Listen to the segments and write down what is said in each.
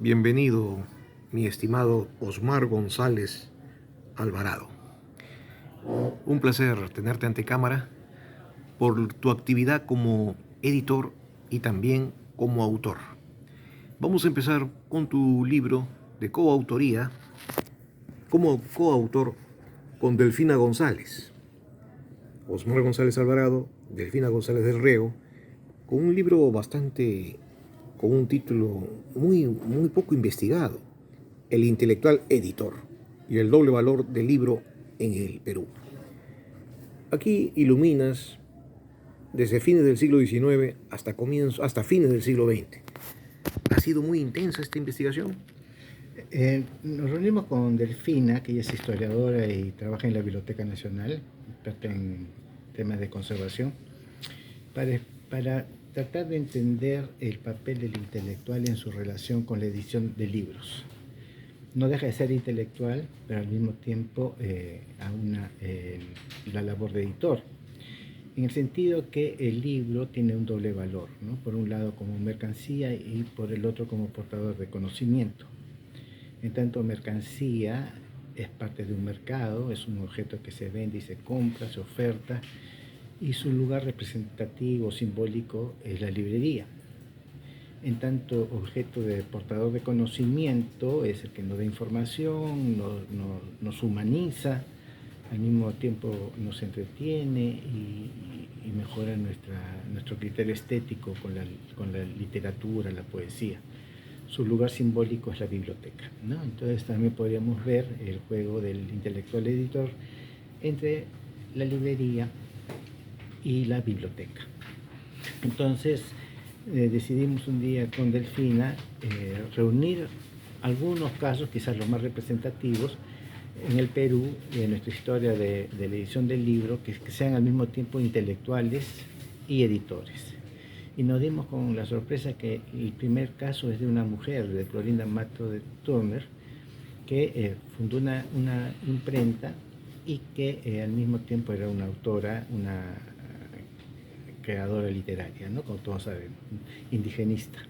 Bienvenido, mi estimado Osmar González Alvarado. Un placer tenerte ante cámara por tu actividad como editor y también como autor. Vamos a empezar con tu libro de coautoría como coautor con Delfina González. Osmar González Alvarado, Delfina González del Riego, con un libro con un título muy poco investigado, El intelectual editor y el doble valor del libro en el Perú. Aquí iluminas desde fines del siglo XIX hasta fines del siglo XX. ¿Ha sido muy intensa esta investigación? Nos reunimos con Delfina, que ella es historiadora y trabaja en la Biblioteca Nacional, experta en temas de conservación, para, para tratar de entender el papel del intelectual en su relación con la edición de libros. No deja de ser intelectual, pero al mismo tiempo aúna la labor de editor, en el sentido que el libro tiene un doble valor, ¿no? Por un lado como mercancía y por el otro como portador de conocimiento. En tanto, mercancía es parte de un mercado, es un objeto que se vende y se compra, se oferta, y su lugar representativo, simbólico, es la librería. En tanto, objeto de portador de conocimiento es el que nos da información, nos humaniza, al mismo tiempo nos entretiene y mejora nuestro criterio estético con la literatura, la poesía. Su lugar simbólico es la biblioteca, ¿no? Entonces también podríamos ver el juego del intelectual editor entre la librería y la biblioteca. Entonces decidimos un día con Delfina reunir algunos casos, quizás los más representativos, en el Perú, en nuestra historia de la edición del libro, que sean al mismo tiempo intelectuales y editores. Y nos dimos con la sorpresa que el primer caso es de una mujer, de Clorinda Mato de Turner, que fundó una imprenta y que al mismo tiempo era una autora, una creadora literaria, ¿no? Como todos sabemos, indigenista.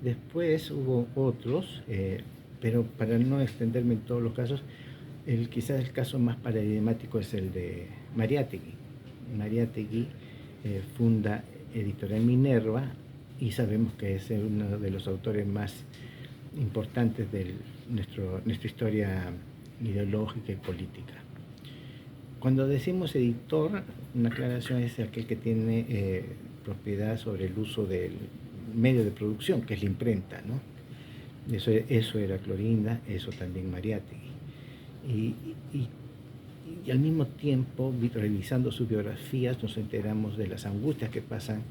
Después hubo otros, pero para no extenderme en todos los casos, quizás el caso más paradigmático es el de Mariátegui. Mariátegui funda Editorial Minerva y sabemos que es uno de los autores más importantes de nuestra historia ideológica y política. Cuando decimos editor, una aclaración es aquel que tiene propiedad sobre el uso del medio de producción, que es la imprenta, ¿no? Eso era Clorinda, eso también Mariátegui. Y al mismo tiempo, revisando sus biografías, nos enteramos de las angustias que pasan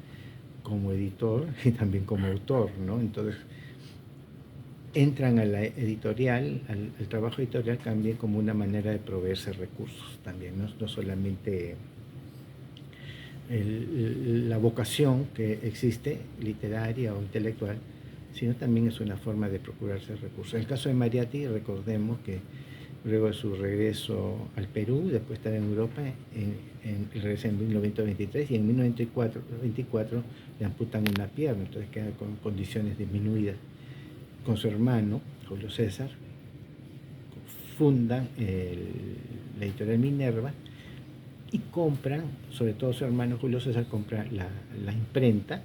como editor y también como autor, ¿no? Entonces, entran a la editorial, al trabajo editorial también como una manera de proveerse recursos también, no solamente la vocación que existe, literaria o intelectual, sino también es una forma de procurarse recursos. En el caso de Mariátegui, recordemos que luego de su regreso al Perú, después de estar en Europa, regresa en 1923 y en 1924 le amputan una pierna, entonces queda con condiciones disminuidas. Con su hermano, Julio César, fundan la editorial Minerva y compran, sobre todo su hermano Julio César compra la imprenta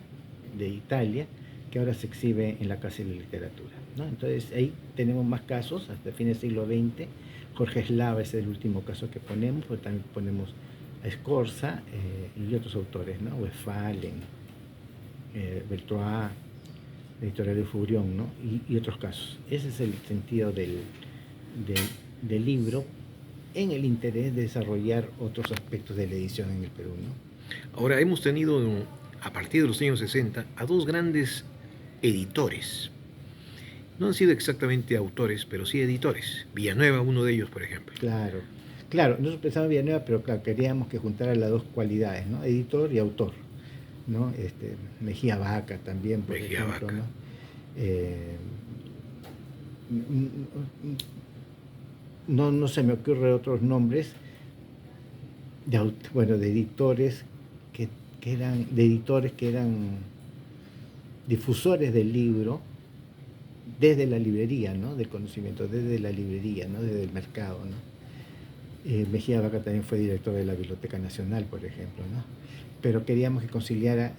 de Italia, que ahora se exhibe en la Casa de la Literatura, ¿no? Entonces ahí tenemos más casos, hasta fines del siglo XX. Jorge Eslava es el último caso que ponemos, pero también ponemos a Scorza y otros autores, ¿no? Westphalen, Beltroá, editorial de Furión, ¿no? Y otros casos. Ese es el sentido del libro, en el interés de desarrollar otros aspectos de la edición en el Perú, ¿no? Ahora, hemos tenido a partir de los años 60 a dos grandes editores. No han sido exactamente autores, pero sí editores. Villanueva, uno de ellos, por ejemplo. Claro, claro, nosotros pensamos en Villanueva, pero claro, queríamos que juntara las dos cualidades, ¿no? Editor y autor, ¿no? Mejía Vaca también, por Mejía ejemplo, Vaca. ¿no? No se me ocurren otros nombres de editores que eran difusores del libro desde la librería, ¿no? Del conocimiento, desde la librería, ¿no? Desde el mercado, ¿no? Mejía Vaca también fue director de la Biblioteca Nacional, por ejemplo, ¿no? Pero queríamos que conciliara,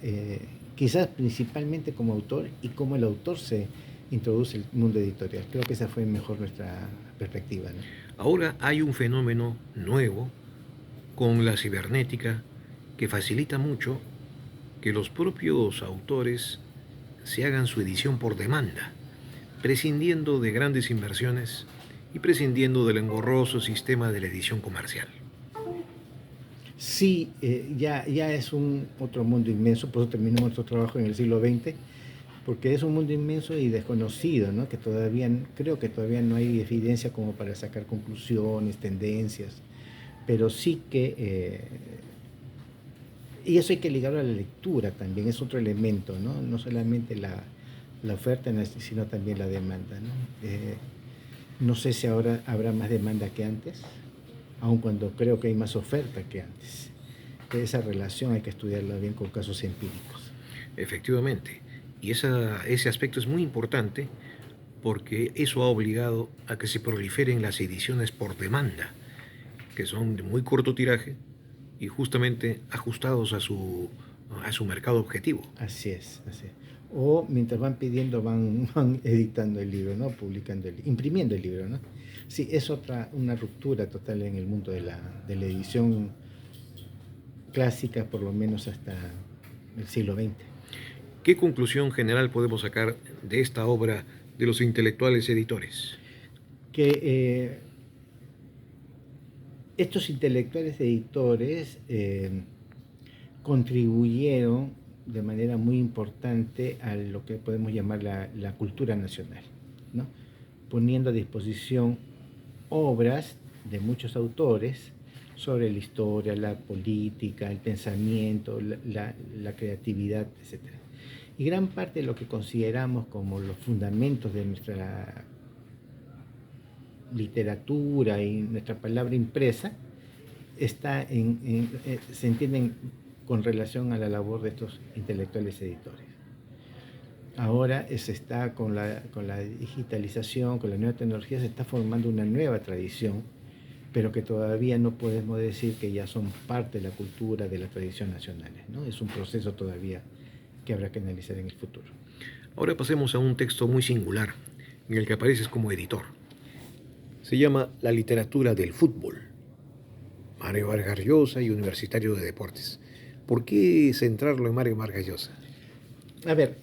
quizás principalmente como autor y cómo el autor se introduce el mundo editorial. Creo que esa fue mejor nuestra perspectiva, ¿no? Ahora hay un fenómeno nuevo con la cibernética que facilita mucho que los propios autores se hagan su edición por demanda, prescindiendo de grandes inversiones y prescindiendo del engorroso sistema de la edición comercial. Sí, ya es un otro mundo inmenso, por eso terminamos nuestro trabajo en el siglo XX, porque es un mundo inmenso y desconocido, ¿no? Que todavía, creo que todavía no hay evidencia como para sacar conclusiones, tendencias, pero sí que, y eso hay que ligarlo a la lectura también, es otro elemento, ¿no? No solamente la oferta, sino también la demanda, ¿no? No sé si ahora habrá más demanda que antes, aun cuando creo que hay más oferta que antes. Esa relación hay que estudiarla bien con casos empíricos. Efectivamente. Y ese aspecto es muy importante porque eso ha obligado a que se proliferen las ediciones por demanda, que son de muy corto tiraje y justamente ajustados a su mercado objetivo. Así es, así es. O mientras van pidiendo, van editando el libro, ¿no? Publicando imprimiendo el libro, ¿no? Sí, es una ruptura total en el mundo de la edición clásica, por lo menos hasta el siglo XX. ¿Qué conclusión general podemos sacar de esta obra de los intelectuales editores? Que estos intelectuales editores contribuyeron de manera muy importante a lo que podemos llamar la cultura nacional, ¿no? Poniendo a disposición obras de muchos autores sobre la historia, la política, el pensamiento, la creatividad, etc. Y gran parte de lo que consideramos como los fundamentos de nuestra literatura y nuestra palabra impresa se entienden con relación a la labor de estos intelectuales editores. Ahora se está con la digitalización, con la nueva tecnología, se está formando una nueva tradición, pero que todavía no podemos decir que ya son parte de la cultura, de la tradición nacionales, ¿no? Es un proceso todavía que habrá que analizar en el futuro. Ahora pasemos a un texto muy singular en el que apareces como editor. Se llama La literatura del fútbol. Mario Vargas Llosa y Universitario de Deportes. ¿Por qué centrarlo en Mario Vargas Llosa? A ver,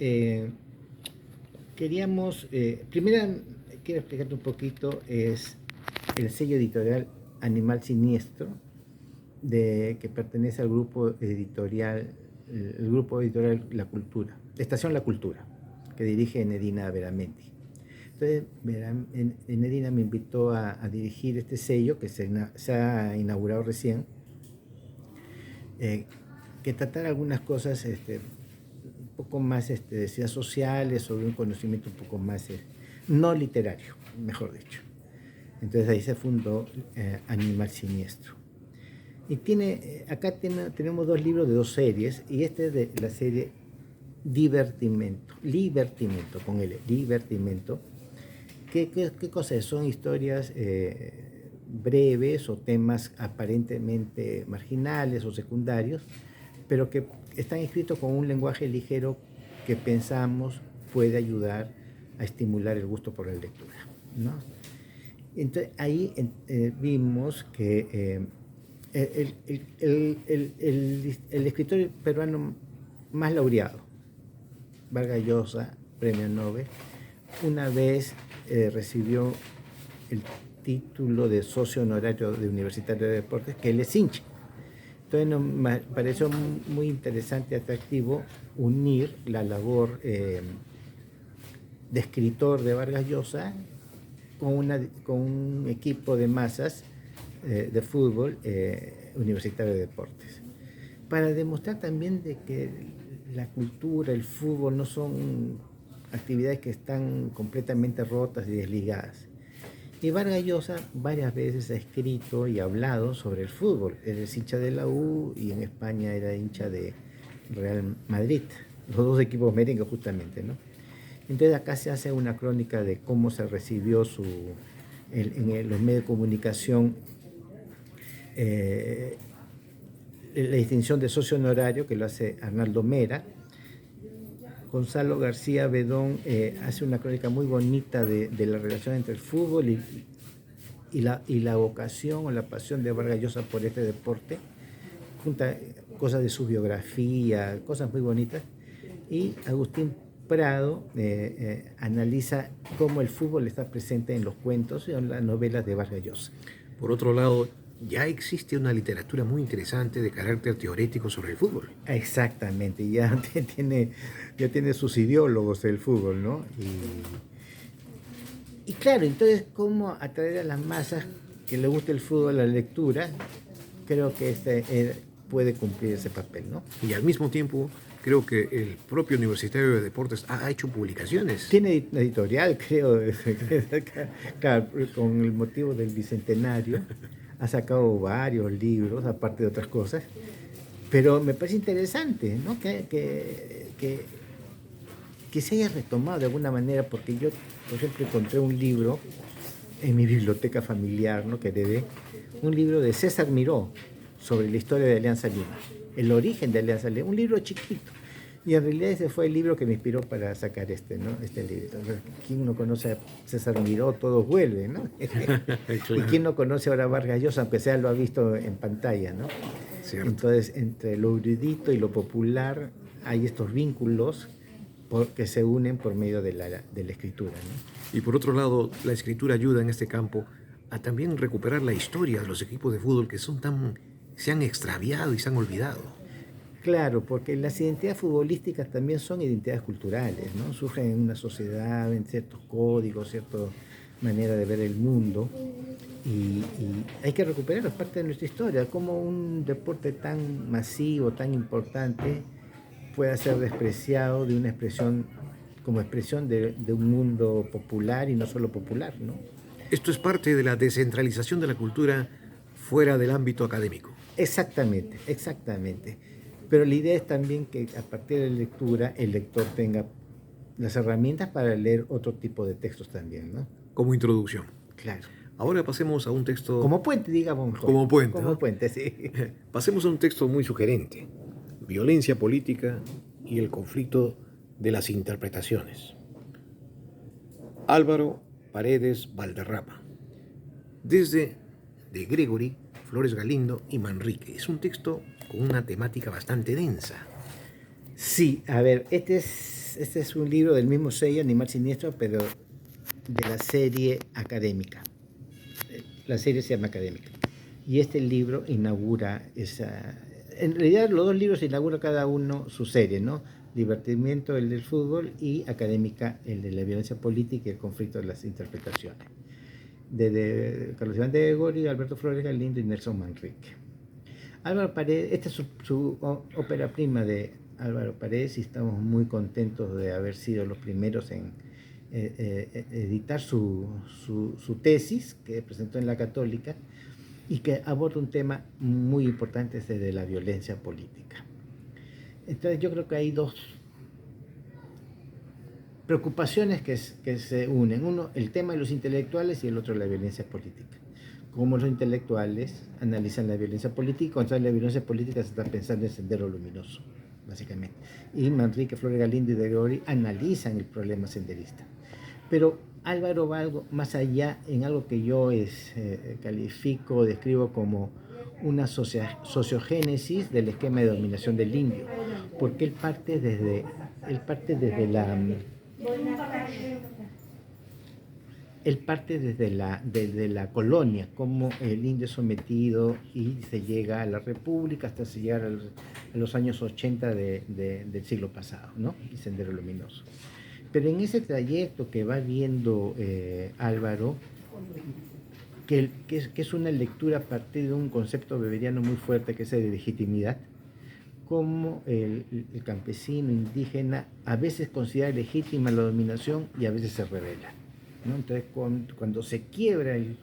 queríamos, primero quiero explicarte un poquito, es el sello editorial Animal Siniestro, que pertenece al grupo editorial, el grupo editorial La Cultura, Estación La Cultura, que dirige Enedina Veramendi. Entonces, Enedina me invitó a dirigir este sello que se ha inaugurado recién, que tratar algunas cosas un poco más de ciencias sociales, sobre un conocimiento un poco más no literario, mejor dicho. Entonces ahí se fundó Animal Siniestro. Y acá tenemos dos libros de dos series, y este es de la serie Libertimento, con L, Libertimento. ¿Qué cosa es? Son historias breves o temas aparentemente marginales o secundarios, pero que están escritos con un lenguaje ligero que pensamos puede ayudar a estimular el gusto por la lectura, ¿no? Entonces ahí vimos que el escritor peruano más laureado, Vargas Llosa, premio Nobel, una vez recibió el título de socio honorario de Universitario de Deportes, que él es hincha. Entonces me pareció muy interesante y atractivo unir la labor de escritor de Vargas Llosa con un equipo de masas de fútbol Universitario de Deportes, para demostrar también de que la cultura, el fútbol no son actividades que están completamente rotas y desligadas. Y Vargas Llosa varias veces ha escrito y hablado sobre el fútbol. Él es hincha de la U y en España era hincha de Real Madrid, los dos equipos merengues justamente, ¿no? Entonces acá se hace una crónica de cómo se recibió los medios de comunicación la distinción de socio honorario, que lo hace Arnaldo Mera. Gonzalo García Bedón hace una crónica muy bonita de la relación entre el fútbol y la vocación o la pasión de Vargas Llosa por este deporte. Junta cosas de su biografía, cosas muy bonitas. Y Agustín Prado analiza cómo el fútbol está presente en los cuentos y en las novelas de Vargas Llosa. Por otro lado, ya existe una literatura muy interesante de carácter teorético sobre el fútbol. Exactamente, ya tiene sus ideólogos del fútbol, ¿no? Y claro, entonces, ¿cómo atraer a las masas que les guste el fútbol a la lectura? Creo que puede cumplir ese papel, ¿no? Y al mismo tiempo, creo que el propio Universitario de Deportes ha hecho publicaciones. Tiene editorial, creo, claro, con el motivo del Bicentenario. Ha sacado varios libros, aparte de otras cosas. Pero me parece interesante, ¿no? Que se haya retomado de alguna manera, porque yo, por ejemplo, encontré un libro en mi biblioteca familiar, ¿no? Que heredé, un libro de César Miró sobre la historia de Alianza Lima, el origen de Alianza Lima, un libro chiquito. Y en realidad ese fue el libro que me inspiró para sacar este libro. ¿Quién no conoce a César Miró? Todos vuelven, ¿no? Claro. ¿Y quién no conoce ahora a Vargas Llosa, aunque sea lo ha visto en pantalla, ¿no? Cierto. Entonces, entre lo erudito y lo popular hay estos vínculos que se unen por medio de la escritura, ¿no? Y por otro lado, la escritura ayuda en este campo a también recuperar la historia de los equipos de fútbol que se han extraviado y se han olvidado. Claro, porque las identidades futbolísticas también son identidades culturales, ¿no? Surgen en una sociedad, en ciertos códigos, cierta manera de ver el mundo, y hay que recuperar parte de nuestra historia. Como un deporte tan masivo, tan importante, pueda ser despreciado de una expresión, como expresión de un mundo popular y no solo popular, ¿no? Esto es parte de la descentralización de la cultura fuera del ámbito académico. Exactamente, exactamente. Pero la idea es también que a partir de la lectura el lector tenga las herramientas para leer otro tipo de textos también, ¿no? Como introducción. Claro. Ahora pasemos a un texto... Como puente, digamos. Como puente, Como ¿no? puente, sí. Pasemos a un texto muy sugerente. Violencia política y el conflicto de las interpretaciones. Álvaro Paredes Valderrama. Desde de Gregory, Flores Galindo y Manrique. Es un texto con una temática bastante densa. Sí, a ver, este es un libro del mismo sello, Animal Siniestro, pero de la serie académica. La serie se llama Académica. Y este libro inaugura esa... En realidad los dos libros inauguran cada uno su serie, ¿no? Divertimiento, el del fútbol, y Académica, el de la violencia política y el conflicto de las interpretaciones. De Carlos Iván de Gregory, Alberto Flores Galindo y Nelson Manrique. Álvaro Paredes, esta es su ópera prima de Álvaro Paredes, y estamos muy contentos de haber sido los primeros en editar su tesis que presentó en la Católica y que aborda un tema muy importante, ese de la violencia política. Entonces yo creo que hay dos preocupaciones que se unen. Uno, el tema de los intelectuales, y el otro, la violencia política. Como los intelectuales analizan la violencia política, contra la violencia política se está pensando en Sendero Luminoso, básicamente. Y Manrique, Flores Galindo y de Gregory analizan el problema senderista. Pero Álvaro va algo más allá, en algo que yo califico, describo como una sociogénesis del esquema de dominación del indio, porque él parte desde la colonia, como el indio es sometido y se llega a la república hasta llegar a los años 80 del siglo pasado, ¿no? Y Sendero Luminoso. Pero en ese trayecto que va viendo Álvaro, que es una lectura a partir de un concepto beberiano muy fuerte, que es el de legitimidad, como el campesino indígena a veces considera legítima la dominación y a veces se revela, ¿no? Entonces, cuando se quiebra el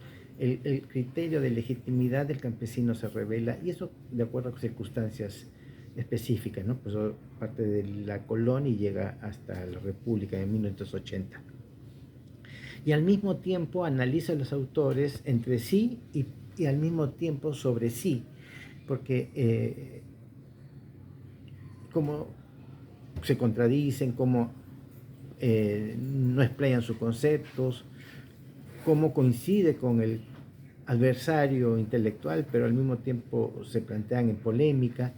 criterio de legitimidad, el campesino se revela, y eso de acuerdo a circunstancias específica, ¿no? Pues parte de la colonia y llega hasta la República en 1980. Y al mismo tiempo analiza a los autores entre sí y al mismo tiempo sobre sí, porque como se contradicen, cómo no explayan sus conceptos, cómo coincide con el adversario intelectual, pero al mismo tiempo se plantean en polémica.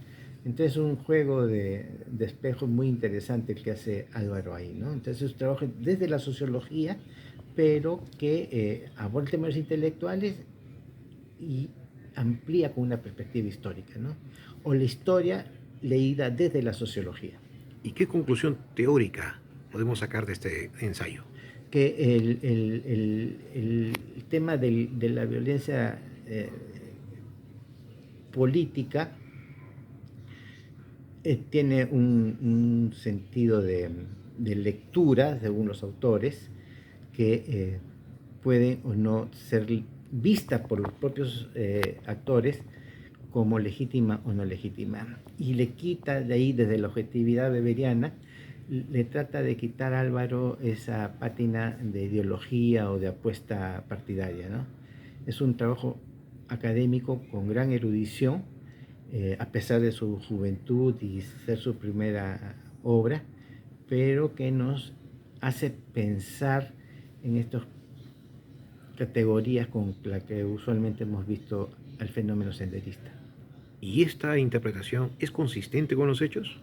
Entonces es un juego de espejos muy interesante el que hace Álvaro ahí, ¿no? Entonces trabaja desde la sociología, pero que aborda temas intelectuales y amplía con una perspectiva histórica, ¿no? O la historia leída desde la sociología. ¿Y qué conclusión teórica podemos sacar de este ensayo? Que el tema de la violencia política tiene un sentido de lectura, según los autores, que puede o no ser vista por los propios actores como legítima o no legítima. Y le quita de ahí, desde la objetividad weberiana, le trata de quitar a Álvaro esa pátina de ideología o de apuesta partidaria, ¿no? Es un trabajo académico con gran erudición, a pesar de su juventud y ser su primera obra, pero que nos hace pensar en estas categorías con las que usualmente hemos visto al fenómeno senderista. ¿Y esta interpretación es consistente con los hechos?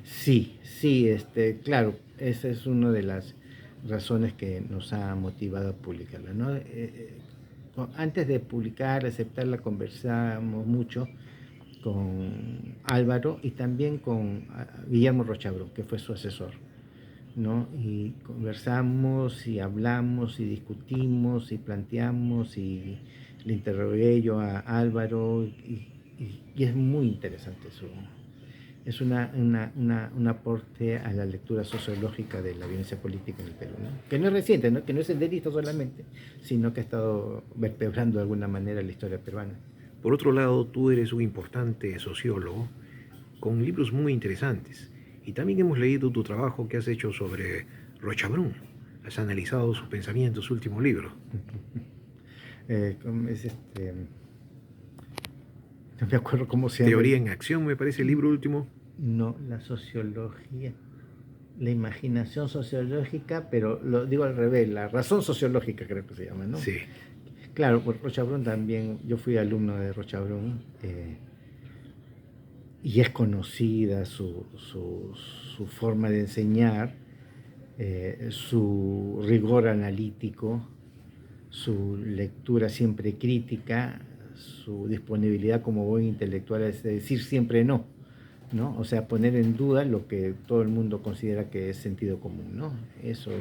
Sí, sí, claro, esa es una de las razones que nos ha motivado a publicarla, ¿no? Antes de publicar, aceptarla, conversamos mucho con Álvaro y también con Guillermo Rochabrún, que fue su asesor, ¿no? Y conversamos y hablamos y discutimos y planteamos y le interrogué yo a Álvaro y es muy interesante es un aporte a la lectura sociológica de la violencia política en el Perú, ¿no? Que no es reciente, ¿no? Que no es senderista solamente, sino que ha estado vertebrando de alguna manera la historia peruana. Por otro lado, tú eres un importante sociólogo con libros muy interesantes. Y también hemos leído tu trabajo que has hecho sobre Rochabrún. Has analizado su pensamiento, su último libro. ¿Cómo es no me acuerdo cómo se llama. Teoría en acción, me parece el libro último. No, la sociología, la imaginación sociológica, pero lo digo al revés, la razón sociológica creo que se llama, ¿no? Sí. Claro, por Rochabrún también, yo fui alumno de Rochabrún y es conocida su forma de enseñar, su rigor analítico, su lectura siempre crítica, su disponibilidad como buen intelectual es decir siempre no, ¿no? O sea, poner en duda lo que todo el mundo considera que es sentido común, ¿no? Eso,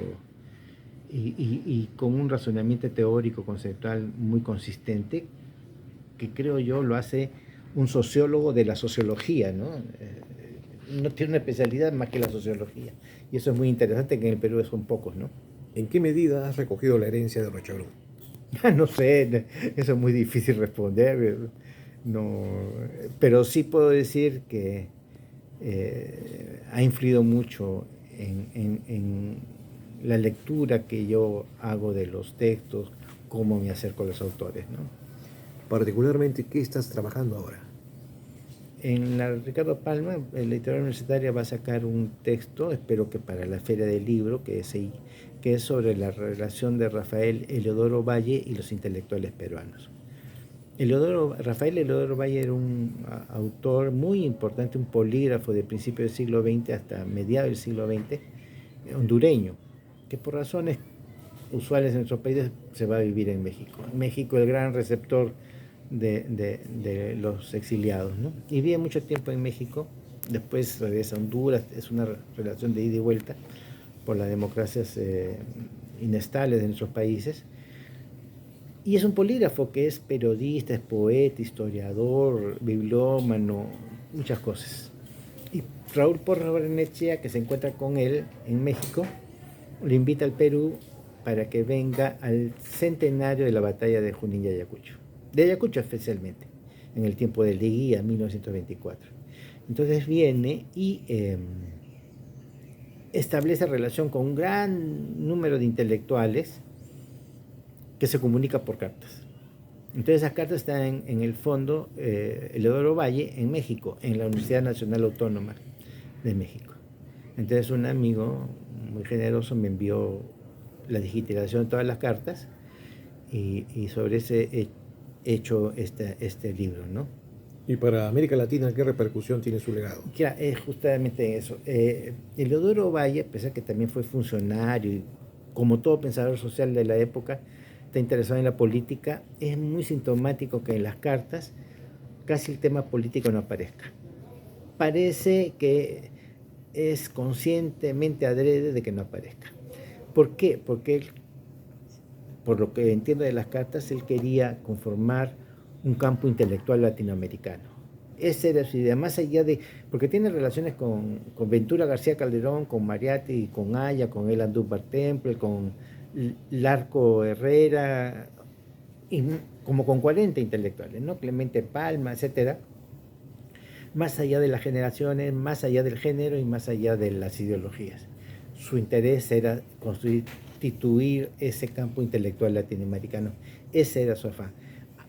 y con un razonamiento teórico, conceptual muy consistente, que creo yo lo hace un sociólogo de la sociología, ¿no? No tiene una especialidad más que la sociología. Y eso es muy interesante, que en el Perú son pocos, ¿no? ¿En qué medida has recogido la herencia de Rochabrún? No sé, eso es muy difícil responder, no, pero sí puedo decir que ha influido mucho en la lectura que yo hago de los textos, cómo me acerco a los autores, ¿no? Particularmente, ¿qué estás trabajando ahora? En la Ricardo Palma, la editorial universitaria va a sacar un texto, espero que para la Feria del Libro, que es sobre la relación de Rafael Eleodoro Valle y los intelectuales peruanos. Rafael Eleodoro Valle era un autor muy importante, un polígrafo de principios del siglo XX hasta mediados del siglo XX, hondureño, que por razones usuales en nuestros países se va a vivir en México. México, el gran receptor de los exiliados, ¿no? Y vive mucho tiempo en México, después regresa a Honduras, es una relación de ida y vuelta por las democracias inestables de nuestros países. Y es un polígrafo que es periodista, es poeta, historiador, bibliómano, muchas cosas. Y Raúl Porras Barrenechea, que se encuentra con él en México, lo invita al Perú para que venga al centenario de la batalla de Junín y Ayacucho. De Ayacucho especialmente, en el tiempo de Leguía, 1924. Entonces viene y establece relación con un gran número de intelectuales que se comunica por cartas. Entonces esas cartas están en el fondo Eleodoro Valle en México, en la Universidad Nacional Autónoma de México. Entonces un amigo muy generoso me envió la digitalización de todas las cartas y sobre ese he hecho este libro, ¿no? Y para América Latina, ¿qué repercusión tiene su legado? Claro, es justamente eso. Eleodoro Valle, a pesar que también fue funcionario y como todo pensador social de la época, está interesado en la política, es muy sintomático que en las cartas casi el tema político no aparezca. Parece que es conscientemente adrede de que no aparezca. ¿Por qué? Porque él, por lo que entiendo de las cartas, él quería conformar un campo intelectual latinoamericano. Esa era su idea, más allá de, porque tiene relaciones con Ventura García Calderón, con Mariátegui, con Haya, con El Andújar Temple, con Larco Herrera, y como con 40 intelectuales, ¿no? Clemente Palma, etcétera, más allá de las generaciones, más allá del género y más allá de las ideologías. Su interés era constituir ese campo intelectual latinoamericano, ese era su afán.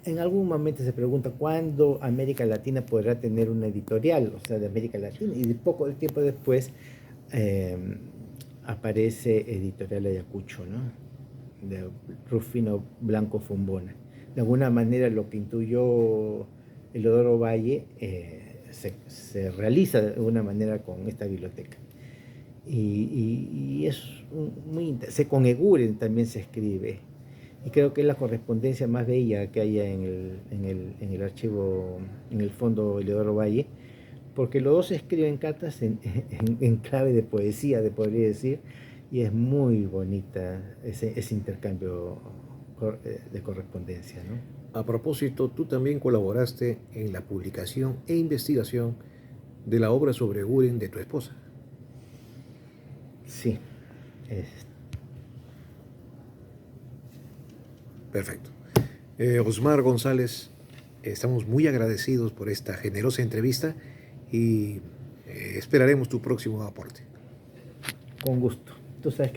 En algún momento se pregunta cuándo América Latina podrá tener una editorial, o sea, de América Latina, y de poco tiempo después aparece Editorial Ayacucho, ¿no? De Rufino Blanco Fombona. De alguna manera lo que intuyó Eleodoro Valle se realiza de alguna manera con esta biblioteca. Y es muy interesante. Con Eguren también se escribe. Y creo que es la correspondencia más bella que haya en el archivo, en el fondo Eleodoro Valle, porque los dos escriben cartas en clave de poesía, te podría decir, y es muy bonita ese intercambio de correspondencia, ¿no? A propósito, tú también colaboraste en la publicación e investigación de la obra sobre Eguren de tu esposa. Sí. Perfecto. Osmar González, estamos muy agradecidos por esta generosa entrevista y esperaremos tu próximo aporte. Con gusto. Tú sabes que